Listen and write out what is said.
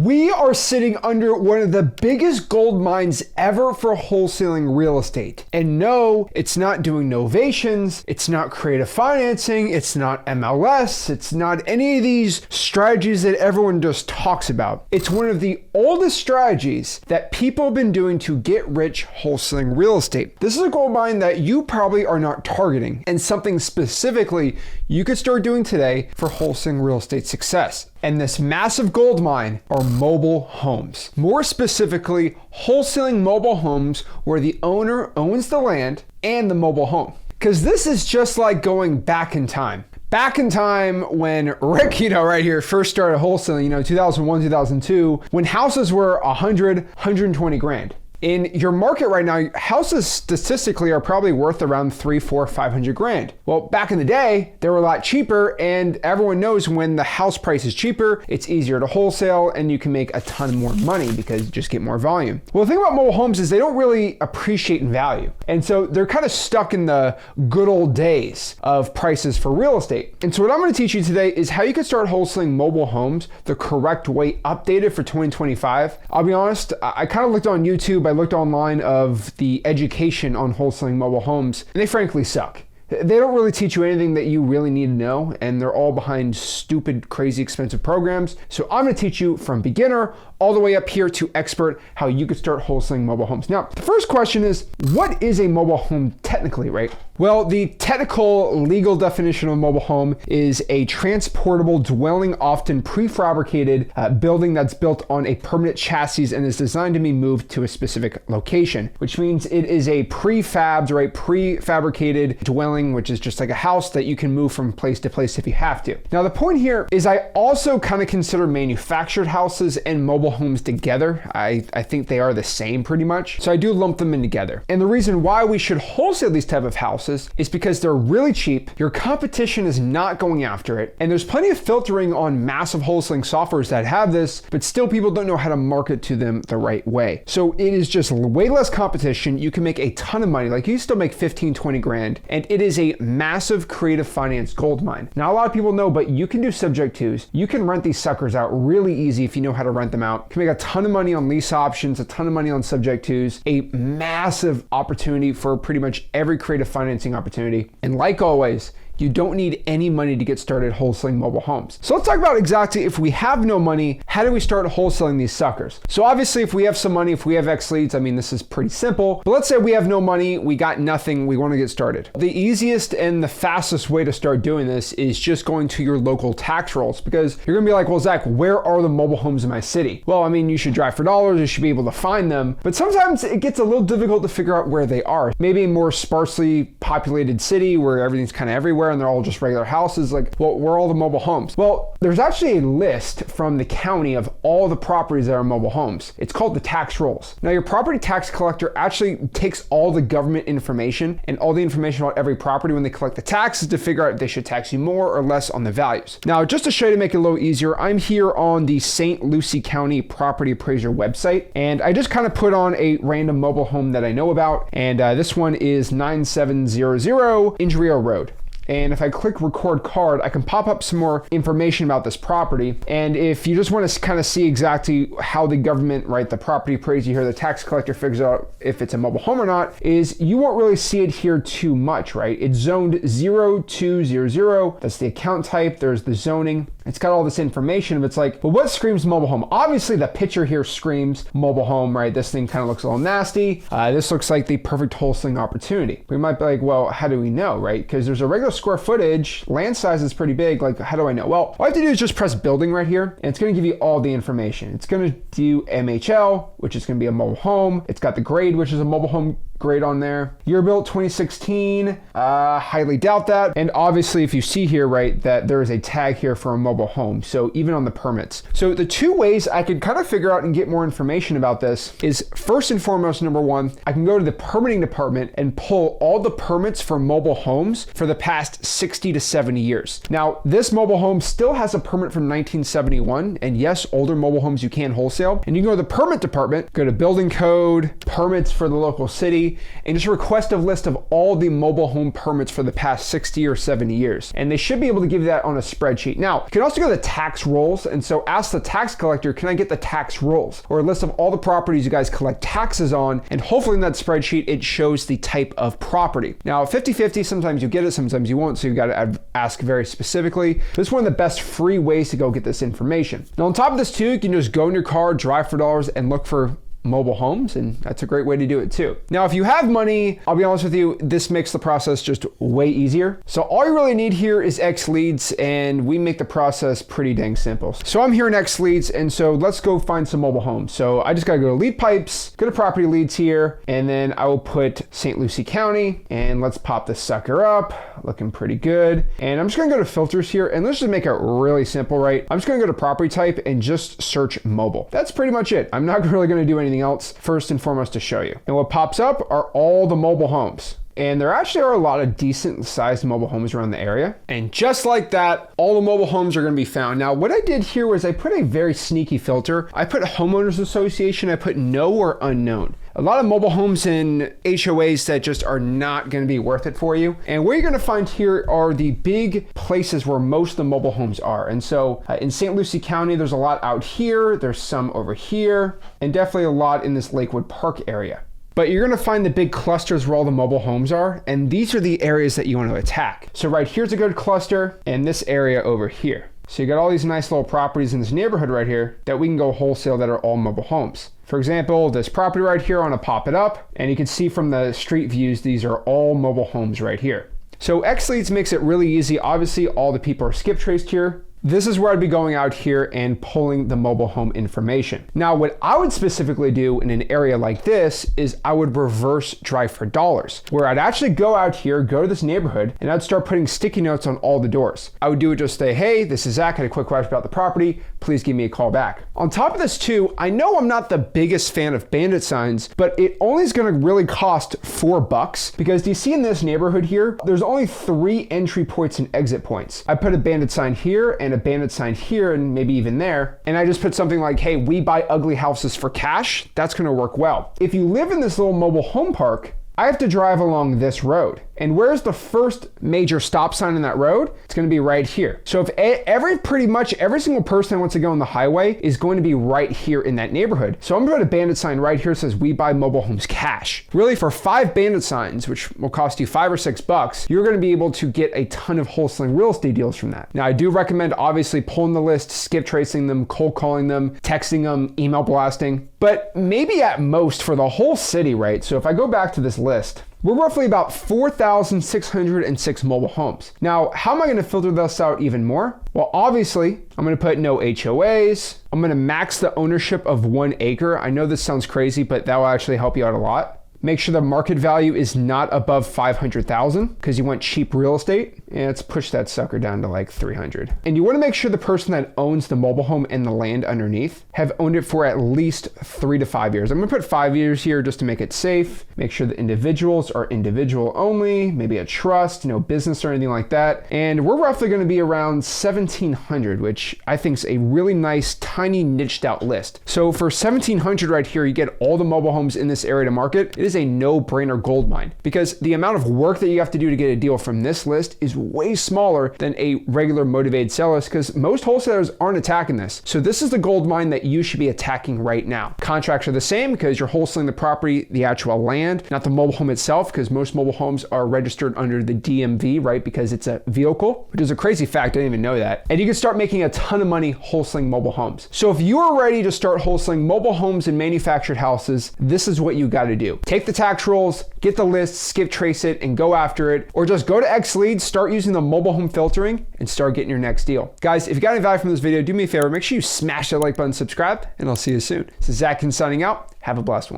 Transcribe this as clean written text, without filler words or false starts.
We are sitting under one of the biggest gold mines ever for wholesaling real estate. And no, it's not doing novations, it's not creative financing, it's not MLS, it's not any of these strategies that everyone just talks about. It's one of the oldest strategies that people have been doing to get rich wholesaling real estate. This is a gold mine that you probably are not targeting, and something specifically you could start doing today for wholesaling real estate success. And this massive gold mine are mobile homes. More specifically, wholesaling mobile homes where the owner owns the land and the mobile home. Because this is just like going back in time. Back in time when Rick, right here, first started wholesaling, 2001, 2002, when houses were 100, 120 grand. In your market right now, houses statistically are probably worth around 300, 400, 500 grand. Well, back in the day, they were a lot cheaper, and everyone knows when the house price is cheaper, it's easier to wholesale and you can make a ton more money because you just get more volume. Well, the thing about mobile homes is they don't really appreciate in value. And so they're kind of stuck in the good old days of prices for real estate. And so what I'm going to teach you today is how you can start wholesaling mobile homes the correct way, updated for 2025. I'll be honest, I kind of looked on YouTube, I looked online of the education on wholesaling mobile homes, and they frankly suck. They don't really teach you anything that you really need to know, and they're all behind stupid, crazy, expensive programs. So I'm going to teach you from beginner all the way up here to expert how you could start wholesaling mobile homes. Now, the first question is, what is a mobile home technically, right? Well, the technical legal definition of a mobile home is a transportable dwelling, often prefabricated building that's built on a permanent chassis and is designed to be moved to a specific location, which means it is a prefabricated dwelling, which is just like a house that you can move from place to place if you have to. Now, the point here is I also kind of consider manufactured houses and mobile homes together. I think they are the same pretty much. So I do lump them in together. And the reason why we should wholesale these type of houses is because they're really cheap, your competition is not going after it, and there's plenty of filtering on massive wholesaling softwares that have this, but still people don't know how to market to them the right way. So it is just way less competition. You can make a ton of money, like you still make 15, 20 grand, and it is a massive creative finance gold mine. Not a lot of people know, but you can do subject twos. You can rent these suckers out really easy if you know how to rent them out. You can make a ton of money on lease options, a ton of money on subject twos, a massive opportunity for pretty much every creative financing opportunity. And like always, you don't need any money to get started wholesaling mobile homes. So let's talk about exactly if we have no money, how do we start wholesaling these suckers? So obviously if we have some money, if we have X leads, this is pretty simple. But let's say we have no money, we got nothing, we want to get started. The easiest and the fastest way to start doing this is just going to your local tax rolls, because you're gonna be like, well, Zach, where are the mobile homes in my city? Well, you should drive for dollars, you should be able to find them, but sometimes it gets a little difficult to figure out where they are. Maybe a more sparsely populated city where everything's kind of everywhere and they're all just regular houses, like, well, where are all the mobile homes? Well, there's actually a list from the county of all the properties that are mobile homes. It's called the tax rolls. Now, your property tax collector actually takes all the government information and all the information about every property when they collect the taxes to figure out if they should tax you more or less on the values. Now, just to show you to make it a little easier, I'm here on the St. Lucie County Property Appraiser website, and I just kind of put on a random mobile home that I know about, and this one is 9700 Ingerio Road. And if I click record card, I can pop up some more information about this property. And if you just want to kind of see exactly how the government, right, the property appraiser here, the tax collector figures out if it's a mobile home or not, is you won't really see it here too much, right? It's zoned 0200. That's the account type. There's the zoning. It's got all this information. But it's like, well, what screams mobile home? Obviously, the picture here screams mobile home, right? This thing kind of looks a little nasty. This looks like the perfect wholesaling opportunity. We might be like, well, how do we know, right? Because there's a regular square footage, land size is pretty big. Like, how do I know? Well, all I have to do is just press building right here, and it's going to give you all the information. It's going to do MHL, which is going to be a mobile home. It's got the grade, which is a mobile home grade on there. Year built 2016, highly doubt that. And obviously if you see here, right, that there is a tag here for a mobile home. So even on the permits. So the two ways I could kind of figure out and get more information about this is, first and foremost, number one, I can go to the permitting department and pull all the permits for mobile homes for the past 60 to 70 years. Now, this mobile home still has a permit from 1971. And yes, older mobile homes you can wholesale. And you can go to the permit department, go to building code, permits for the local city, and just request a list of all the mobile home permits for the past 60 or 70 years. And they should be able to give you that on a spreadsheet. Now, you can also go to the tax rolls, and so ask the tax collector, can I get the tax rolls? Or a list of all the properties you guys collect taxes on, and hopefully in that spreadsheet, it shows the type of property. Now, 50-50, sometimes you get it, sometimes you won't, so you gotta ask very specifically. This is one of the best free ways to go get this information. Now, on top of this too, you can just go in your car, drive for dollars, and look for mobile homes, and that's a great way to do it too. Now, if you have money, I'll be honest with you, this makes the process just way easier. So all you really need here is X leads, and we make the process pretty dang simple. So I'm here in X leads, and so let's go find some mobile homes. So I just gotta go to lead pipes, go to property leads here, and then I will put St. Lucie County, and let's pop this sucker up, looking pretty good. And I'm just gonna go to filters here, and let's just make it really simple, right? I'm just gonna go to property type and just search mobile. That's pretty much it. I'm not really gonna do anything else first and foremost to show you. And what pops up are all the mobile homes. And there actually are a lot of decent sized mobile homes around the area. And just like that, all the mobile homes are gonna be found. Now, what I did here was I put a very sneaky filter. I put homeowners association, I put no or unknown. A lot of mobile homes in HOAs that just are not gonna be worth it for you. And what you're gonna find here are the big places where most of the mobile homes are. And so in St. Lucie County, there's a lot out here, there's some over here, and definitely a lot in this Lakewood Park area. But you're gonna find the big clusters where all the mobile homes are, and these are the areas that you wanna attack. So right here's a good cluster, and this area over here. So you got all these nice little properties in this neighborhood right here that we can go wholesale that are all mobile homes. For example, this property right here, I wanna pop it up, and you can see from the street views, these are all mobile homes right here. So X leads makes it really easy. Obviously, all the people are skip traced here. This is where I'd be going out here and pulling the mobile home information. Now, what I would specifically do in an area like this is I would reverse drive for dollars, where I'd actually go out here, go to this neighborhood, and I'd start putting sticky notes on all the doors. I would do it just say, hey, this is Zach, I had a quick question about the property, please give me a call back. On top of this too, I know I'm not the biggest fan of bandit signs, but it only is gonna really cost $4 because do you see in this neighborhood here, there's only 3 entry points and exit points. I put a bandit sign here and a bandit sign here and maybe even there. And I just put something like, hey, we buy ugly houses for cash. That's gonna work well. If you live in this little mobile home park, I have to drive along this road. And where's the first major stop sign in that road? It's gonna be right here. So if pretty much every single person that wants to go on the highway is going to be right here in that neighborhood. So I'm gonna put a bandit sign right here that says we buy mobile homes cash. Really for 5 bandit signs, which will cost you $5 or $6, you're gonna be able to get a ton of wholesaling real estate deals from that. Now I do recommend obviously pulling the list, skip tracing them, cold calling them, texting them, email blasting, but maybe at most for the whole city, right? So if I go back to this list, we're roughly about 4,606 mobile homes. Now, how am I gonna filter this out even more? Well, obviously, I'm gonna put no HOAs. I'm gonna max the ownership of 1 acre. I know this sounds crazy, but that will actually help you out a lot. Make sure the market value is not above 500,000 because you want cheap real estate. And let's push that sucker down to like 300. And you want to make sure the person that owns the mobile home and the land underneath have owned it for at least 3 to 5 years. I'm gonna put 5 years here just to make it safe. Make sure the individuals are individual only, maybe a trust, no business or anything like that. And we're roughly gonna be around 1,700, which I think is a really nice, tiny niched out list. So for 1,700 right here, you get all the mobile homes in this area to market. It is a no-brainer gold mine because the amount of work that you have to do to get a deal from this list is way smaller than a regular motivated seller because most wholesalers aren't attacking this. So this is the gold mine that you should be attacking right now. Contracts are the same because you're wholesaling the property, the actual land, not the mobile home itself, because most mobile homes are registered under the DMV, right? Because it's a vehicle, which is a crazy fact. I didn't even know that. And you can start making a ton of money wholesaling mobile homes. So if you are ready to start wholesaling mobile homes and manufactured houses, this is what you got to do. Take the tax rolls, get the list, skip trace it, and go after it. Or just go to X Leads, start using the mobile home filtering, and start getting your next deal. Guys, if you got any value from this video, do me a favor, make sure you smash that like button, subscribe, and I'll see you soon. This is Zach Ginn signing out. Have a blessed one.